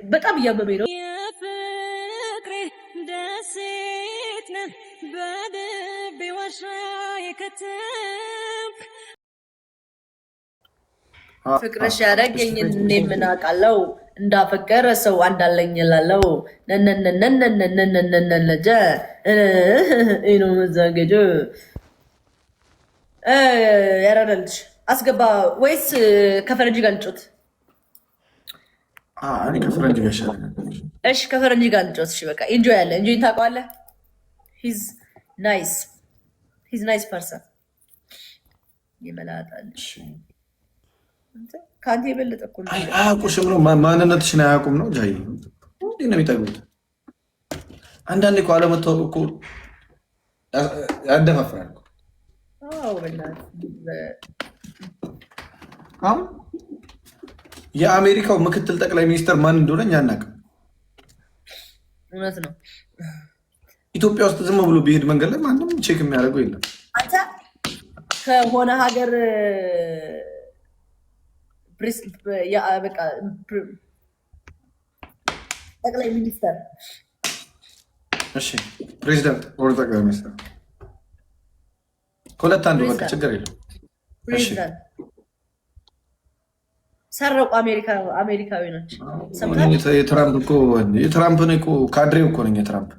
በጣም እያመመኝ ነው። የፍቅሬ ደሴት ነህ በልቤ ዋሻ የከተምክ ፍቅርሽ ያደረገኝ እኔ ምን አውቃለሁ እንዳፈቀረ ሰው አንዳለኝ እላለሁ ነነነነነነነነነነጀ ነው መዛገጀ ያረዳልሽ አስገባ ወይስ ከፈረንጅ ጋር ልጮት? እኔ ከፈረንጅ ጋር ይሻላል። እሺ ከፈረንጅ ጋር ልጮት። እሺ በቃ ኢንጆይ አለ። ኢንጆይ ታውቀዋለህ? ሂዝ ናይስ ፐርሰን ይመላጣል። እሺ ከአንተ የበለጠ እኮ ነው። አያውቁሽም ነው ማንነትሽን አያውቁም ነው ጃይ እንዴ ነው የሚጠግቡት። አንዳንዴ እኮ አለመታወቅ እኮ ያደፋፍራል። አሁን የአሜሪካው ምክትል ጠቅላይ ሚኒስትር ማን እንደሆነ እኛ አናውቅም። እውነት ነው። ኢትዮጵያ ውስጥ ዝም ብሎ ቢሄድ መንገድ ላይ ማንም ቼክ የሚያደርገው የለም። አንተ ከሆነ ሀገር ጠቅላይ ሚኒስተር እሺ፣ ፕሬዚዳንት ወር ጠቅላይ ሚኒስተር ከሁለት አንዱ በቃ ችግር የለም። ፕሬዚዳንት ሰረቁ አሜሪካዊ ነች። የትራምፕ እኮ የትራምፕን እኮ ካድሬው እኮ ነኝ። የትራምፕ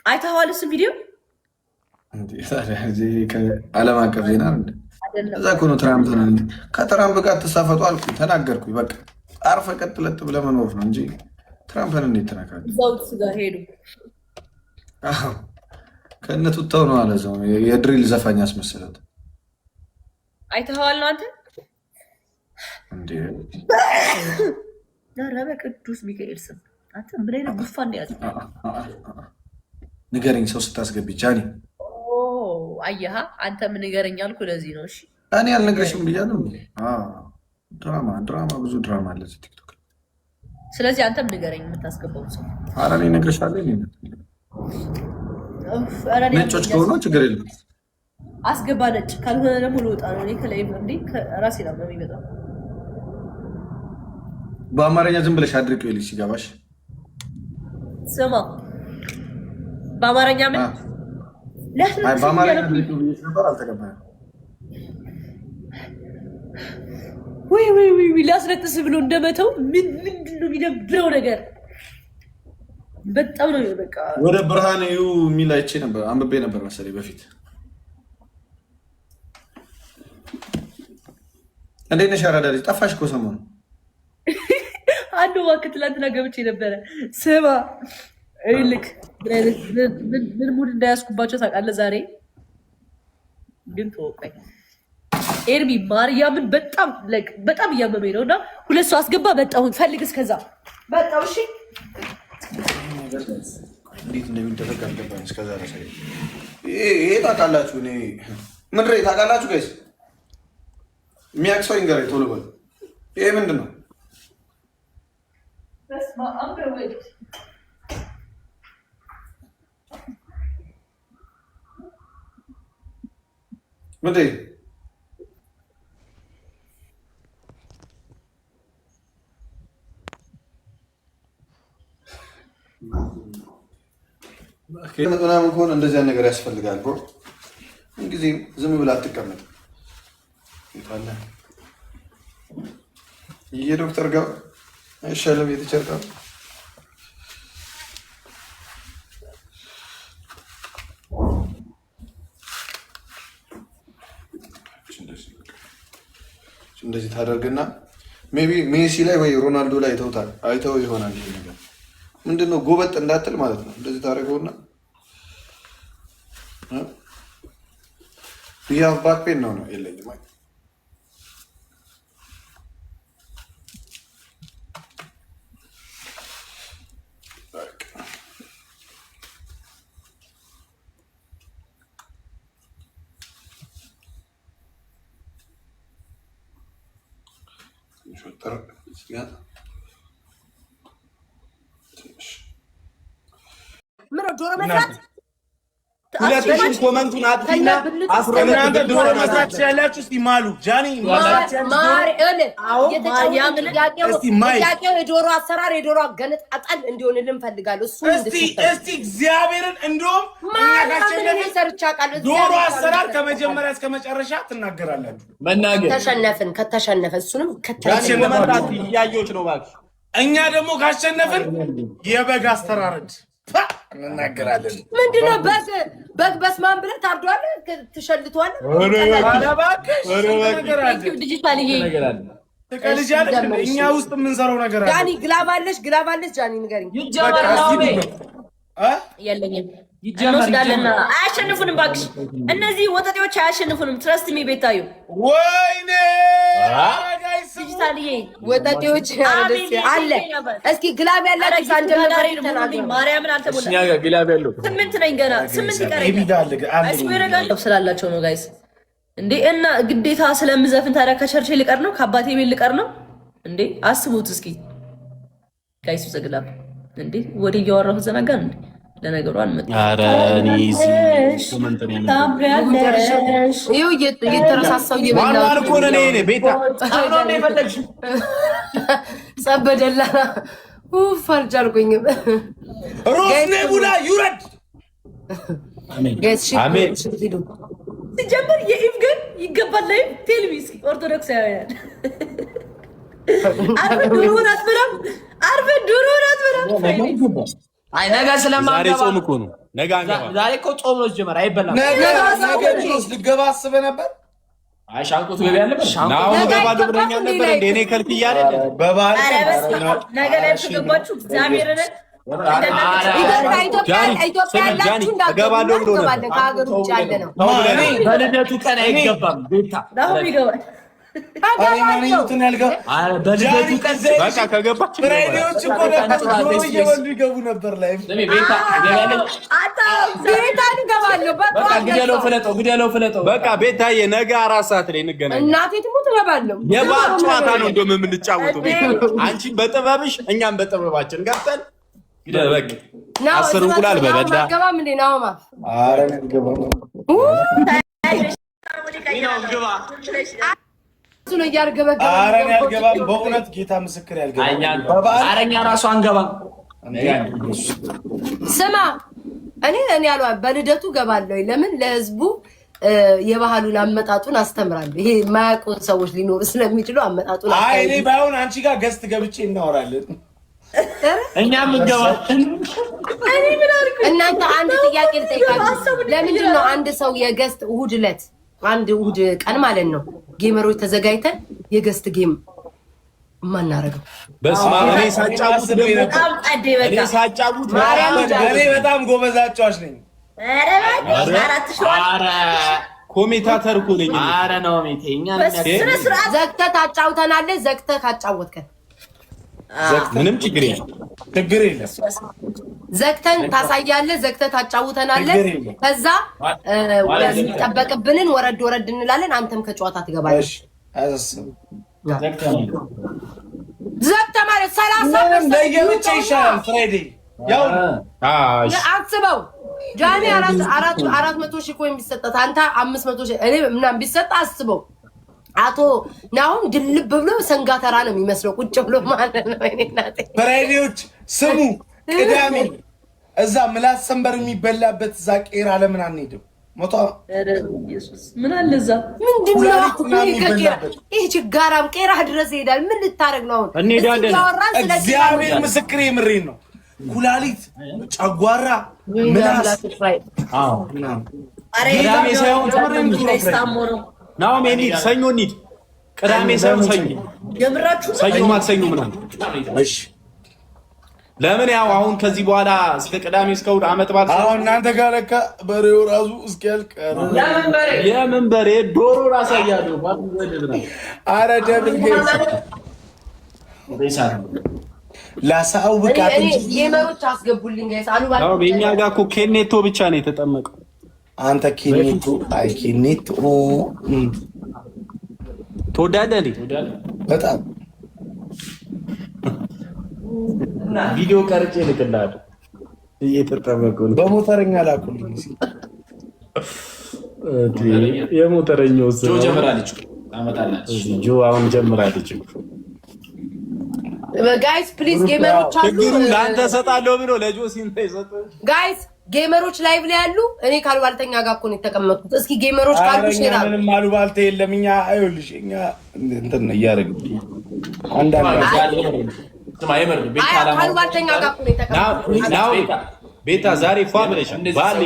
አይተኸዋል? እሱ ቪዲዮ ዓለም አቀፍ ዜና እዛ እኮ ነው። ትራምፕ ከትራምፕ ጋር ተሳፈጡ አልኩኝ፣ ተናገርኩኝ። በቃ አርፈ ቀጥ ለጥ ብለህ መኖር ነው እንጂ ትራምፕን እንዴት ተናካል? ዘውት ጋር ሄዱ። ከእነቱ ተው ነው አለ ሰው የድሪል ዘፋኝ አስመሰለት። አይተኸዋል ነው አንተ? እንዴ ኧረ በቅዱስ ሚካኤል ስም አንተ ምን አይነት ጉፋን ያዘ? ንገረኝ ሰው ስታስገቢ ጃኒ አየሃ አንተ ምን ንገረኝ አልኩ። ለዚህ ነው። እሺ እኔ አልነግረሽም ብያለሁ። ድራማ ብዙ ድራማ አለ እዚህ ቲክቶክ። ስለዚህ አንተም ንገረኝ የምታስገባው ሰው። ኧረ እኔ እነግርሻለሁ። ነጮች ከሆኑ ችግር የለም አስገባ። ነጭ ካልሆነ ደግሞ ልወጣ ነው። እኔ ከላይ እንዴ ከራሴ ነው የሚመጣው። በአማርኛ ዝም ብለሽ አድርቂው ልጅ ሲገባሽ። ስማ በአማርኛ ምን ወይ ሊያስነጥስ ብሎ እንደመተው ምንድን ነው የሚደብረው ነገር? በጣም ነው በቃ። ወደ ብርሃን ዩ የሚል አይቼ ነበር፣ አንብቤ ነበር መሰለኝ በፊት። እንዴት ነሽ አራዳ ልጅ? ጠፋሽ እኮ ሰሞኑን። አንዱ እባክህ ትላንትና ገብቼ ነበረ። ስማ ልክ ምን ሙድ እንዳያስኩባቸው ታውቃለህ? ዛሬ ግን ተወቀኝ። ኤርሚ ማርያምን በጣም እያመመኝ ነው እና ሁለት ሰው አስገባ። መጣሁን ፈልግ እስከዛ መጣሁ። እሺ እንዴት እንደሚደረግ አልገባኝ እስከዛ ረሰ ይሄ ታውቃላችሁ። እኔ ምድሬ ታውቃላችሁ ጋይስ፣ የሚያውቅ ሰው ይንገረኝ ቶሎ በል። ይሄ ምንድን ነው? ምንድን ምናምን ከሆነ እንደዚያ ነገር ያስፈልጋል ብሮ። እንጊዜም ዝም ብላ አትቀመጥ። የዶክተር ጋር አይሻልም? የተቸርቃ እንደዚህ ታደርግና ሜቢ ሜሲ ላይ ወይ ሮናልዶ ላይ አይተው ይሆናል። ይሄ ነገር ምንድነው? ጎበጥ እንዳትል ማለት ነው። እንደዚህ ታደርገውና ያ ባክ ፔን ነው የለኝም። ምን ዶሮ መስራት ሁለቱም ኮመንቱን አጥፊና እናንተ ዶሮ መስራት ያላችሁ እስቲ ማሉ ጃኒ ጥያቄው የዶሮ አሰራር የዶሮ አገነጣጠል እንዲሆንልን እንፈልጋለሁ። እሱ እስቲ እግዚአብሔርን እንደውም ዶሮ አሰራር ከመጀመሪያ እስከ መጨረሻ ትናገራላችሁ። መናገር ከተሸነፈ እሱንም እያየሁት ነው እባክህ። እኛ ደግሞ ካሸነፍን የበግ አስተራረድ እንናገራለን። ምንድነው በግ በስማን ብለህ ታርዷለህ፣ ትሸልቷለህ። እኛ ውስጥ የምንሰራው ነገር አለ። ጃኒ ግላብ አለሽ ጃኒ ንገሪኝ። የለኝም እንወስዳለን። አያሸንፉንም እባክሽ፣ እነዚህ ወጠጤዎች አያሸንፉንም። ትረስት ሚ ቤታዩ ወይኔ ዲጂታልዬ ወጠጤዎች አለ። እስኪ ግላብ ያላችሁ ማርያምን አልተሞላ ግላብ ያለው 8 ነኝ ገና 8 ይቀረኛል ስላላቸው ነው ጋይስ እንዴ። እና ግዴታ ስለምዘፍን ታዲያ ከቸርቼ ልቀር ነው? ከአባቴ ቤት ልቀር ነው እንዴ? አስቡት እስኪ ጋይስ። ዘግላብ እንዴ ወደ እያወራሁ ዘናጋን እንዴ። ለነገሩ አልመጣም። ኧረ እኔ እዚህ ኮመንት ነው ታምሪያለሽ። ይኸው እየተረሳሳው እየበላሁ ዋናው እኮ ነው። እኔ ቤታ አሁን ነው የፈለግሽው ጸበደላ ፈርጅ አልኩኝም። ሮስኔ ቡላ ይውረድ። አሜን። ሲጀምር የኢቭ ግን ይገባል ላይ ቴልቪስ ኦርቶዶክሳውያን አርብ ዶሮ ናት ብለም አይ ነገ ስለማንገባ ዛሬ ጾም እኮ ነው። ነገ አንገባ። ዛሬ እኮ ጾም ነው ጀመረ አይበላም። ነገ ልገባ አስበህ ነበር? አይ ሻንቆት ገበያ አለበት። ናው ገባዶ ብለኛ ነበር እንዴ? እኔ ከልክያ አይደል? በባል ነገ ላይ ተገባችሁ እግዚአብሔርን ገባዶ ብሎ ነው። ከሀገር ውጭ ያለ ነው። በልደቱ ቀን አይገባም። ቤታ ነው ይገባል። በልደቱ ቀን በቃ ከገባች ፍራይዴዎች እኮ እየበሉ ይገቡ ነበር። ላይ ቤታ በቃ ግደለው ፍለጠው። በቃ ቤታዬ ነገ 4 ሰዓት ላይ እንገናኝ። እናቴ ትሙት እገባለሁ። የባል ጨዋታ ነው እንደውም የምንጫወተው። ቤታ አንቺም በጥበብሽ እኛም በጥበባችን ገብተን በቃ 10 እንቁላል በበዳ ገባም እንዴ ነው ማ ነው ያርገበገበ አረን ያልገባም። በእውነት ጌታ ምስክር ያልገባም። አረኛ ራሱ አንገባም። ስማ እኔ ያሏ በልደቱ ገባለሁ። ለምን ለህዝቡ የባህሉን አመጣጡን አስተምራለሁ። ይሄ የማያውቁ ሰዎች ሊኖሩ ስለሚችሉ አመጣጡን አይ እኔ ባይሆን አንቺ ጋር ገስት ገብቼ እናወራለን። እኛም እንገባለን። እኔ ምን አልኩ? እናንተ አንድ ጥያቄ ልጠይቃችሁ። ለምንድን ነው አንድ ሰው የገስት እሑድ ዕለት አንድ እሑድ ቀን ማለት ነው ጌመሮች ተዘጋጅተን የገስት ጌም ማናረገው? በስመ አብ እኔ ሳጫውት በጣም ጎበዝ አጫዋች ነኝ። ኧረ ኮሜንታተር እኮ ነኝ። ኧረ ነው ሜቴኛ ዘግተህ ታጫውተናለህ። ዘግተህ ካጫወትከን ምንም ችግር የለም። ዘግተን ታሳያለህ። ዘግተህ ታጫውተናለህ። ከዛ የሚጠበቅብንን ወረድ እንላለን። አንተም ከጨዋታ ትገባለህ። ዘግተህ ማለት 30 ለየብቻ ይሻላል። ፍራይዴ ያው አስበው ጃኒ 400 ሺህ እኮ የሚሰጣት አንተ 500 ሺህ እኔ ምናምን ቢሰጥ አስበው። አቶ ናሁም ድልብ ብሎ ሰንጋተራ ነው የሚመስለው ቁጭ ብሎ ማለት ነው። እኔ እናቴ ፍራይዴዎች ስሙ፣ ቅዳሜ እዛ ምላስ ሰንበር የሚበላበት እዛ ቄራ ለምን አንሄድም? ሞቶ ምን አለ እዛ ምንድነው ይሄ ችጋራም ቄራ ድረስ ይሄዳል። ምን ልታረግ ነው አሁን? እንሄዳለን። እግዚአብሔር ምስክሬ የምሬን ነው። ኩላሊት፣ ጨጓራ፣ ምላስ ቅዳሜ ሳይሆን ናሆም እንሂድ። ሰኞ እንሂድ። ቅዳሜ ሳይሆን ሰኞ የምራችሁ ሰኞ ማክሰኞ ምናምን። እሺ ለምን ያው አሁን ከዚህ በኋላ እስከ ቅዳሜ እስከ እሑድ ዓመት በዓል አሁን እናንተ ጋር ለካ በሬው ራሱ እስኪያልቅ የምን በሬ ዶሮ ራስ ያያለው አረ ደብል ጌም ላሳው ብቃት እንጂ የመሮች አስገቡልኝ ጋይስ አሉ ባል ነው። በእኛ ጋር እኮ ኬኔቶ ብቻ ነው የተጠመቀው። አንተ ኬኔቶ አይ ኬኔቶ ተወዳደሪ በጣም ቪዲዮ ቀርጬ ልክልሃለሁ። እየተጠመቀው ነው። በሞተረኛ ላኩልኝ። የሞተረኛው ጆ ጀምራለች ታመጣላች። ጆ አሁን ጀምራለች። ጋይስ ፕሊዝ ጌመሮች አሉ። ችግሩን ለአንተ እሰጣለሁ ብሎ ለጆ ሲንተ ይሰጥ። ጋይስ ጌመሮች ላይቭ ላይ ያሉ እኔ ካሉባልተኛ ጋር እኮ ነው የተቀመጥኩት። እስኪ ጌመሮች ካሉ ሼር አሉ። ምንም አሉባልታ የለም። እኛ አይውልሽ እኛ እንትን እያደረግን አንዳንድ ካሉባልተኛ ጋር እኮ ነው የተቀመጥኩት። ቤታ ዛሬ ፏ ብለሽ ባል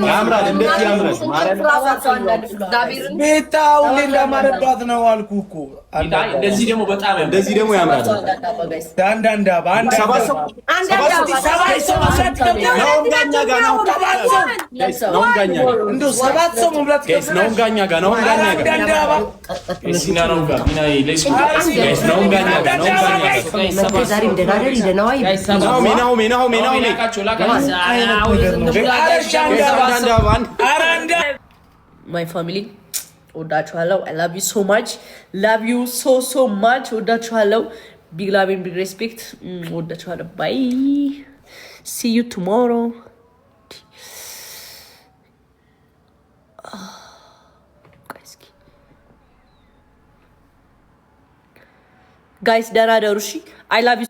ያምራል። እንደዚህ ያምራል። ቤታ ሁሌ እንዳማረባት ነው አልኩ እኮ። እንደዚህ ደግሞ በጣም እንደዚህ ደግሞ ያምራል። አንዳንድ በአንድ ሰባት ሰው መብላት ማይ ፋሚሊ ወዳችኋለሁ። አይ ላቭ ዩ ሶ ማች ላቭ ዩ ሶ ማች ወዳችኋለሁ። ቢግ ላቭ ኤንድ ቢግ ሬስፔክት ወዳችኋለሁ። ባይ ሲ ዩ ቱሞሮ ጋይስ ደህና ደሩ። እሺ አይ ላቭ ዩ